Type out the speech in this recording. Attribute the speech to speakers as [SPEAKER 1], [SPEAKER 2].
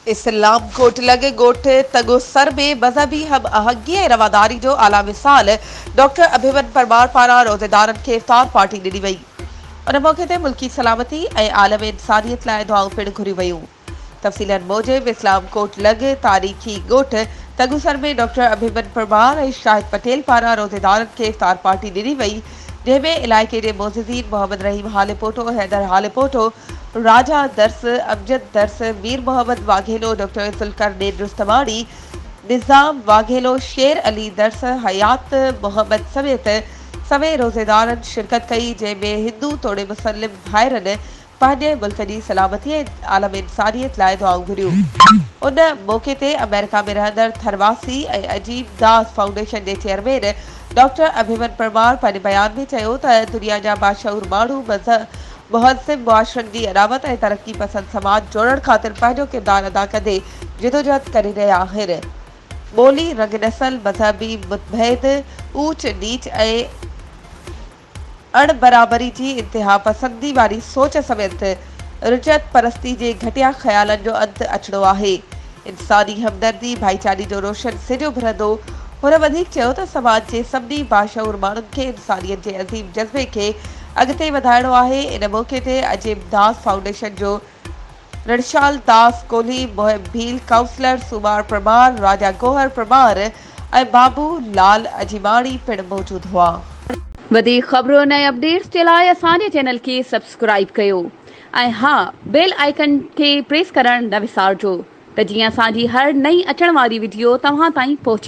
[SPEAKER 1] इस्लाम कोट लगे गोठ तगोसर में मजहबी हम आहंगी ऐं रवादारी जो आला मिसाल डॉक्टर अभिमन परमार पारां रोज़ेदारनि खे इफ़्तार पार्टी ॾिनी वई। उन मौक़े ते मुल्की सलामती ऐं आलम इंसानियत लाइ दुआऊं पिणु घुरियूं वयूं। तफ़सीलनि मूजिबि इस्लाम कोट लॻ तारीख़ी ॻोठ तगुसर में डॉक्टर अभिमन परमार ऐं शाहिद पटेल पारां रोज़ेदारनि खे इफ़्तार पार्टी ॾिनी वई, जंहिंमें इलाइक़े जे मोज़िज़ीन मोहम्मद रहीम हालेपोटो, हैदर हालेपोटो, राजा दर्स, अमजद दर्स, मीर मोहम्मद वाघेलो, डॉक्टर ज़ुल्करनैन रुस्तमानी, निज़ाम वाघेलो, शेर अली दर्स, हयात मोहम्मद समेत सवे रोज़ेदारनि शिरकत कई, जंहिंमें हिंदू तोड़े मुस्लिम भाइरनि पंहिंजे मुल्क जी सलामती ऐं आलम इंसानियत लाइ दुआऊं घुरियूं। उन मौक़े ते अमेरिका में रहंदड़ थरवासी ऐं अजीब दास फाउंडेशन जे चेयरमैन डॉक्टर अभिमन परमार पंहिंजे बयान में चयो त दुनिया जा बाशऊर माण्हू मुहज़्ज़िम मुआशरनि जी अनामत ऐं तरक़ी पसंद समाज जोड़ण ख़ातिर पंहिंजो किरदार अदा कंदे जिदोजहद करे रहिया आहिनि। ॿोली, रंग, नस्ल, मज़हबी मुतबहिद, ऊच नीच ऐं अणबराबरी जी इंतिहा पसंदी वारी सोच समेत रिजत परस्ती जे घटिया ख़्यालनि जो अंत अचणो आहे। इंसानी हमदर्दी भाईचारी जो रोशन सिज उभरंदो। हुन वधीक चयो त समाज जे सभिनी बाशऊर माण्हुनि खे इंसानियत जे अज़ीम जज़्बे खे अॻिते वधाइणो आहे। इन मौक़े ते अजीब दास फाउंडेशन जो रणशाल दास कोहली, मोहिब भील, काउंसलर सुमार परमार, राजा गोहर परमार ऐं बाबू लाल अजीमाणी पिणु मौजूद हुआ।
[SPEAKER 2] वधीक ख़बरुनि ऐं अपडेट्स जे लाइ असांजे चैनल खे सब्सक्राइब कयो ऐं हा, बेल आइकन खे प्रेस करणु न विसारिजो त जीअं असांजी हर नई अचण वारी वीडियो तव्हां ताईं पहुची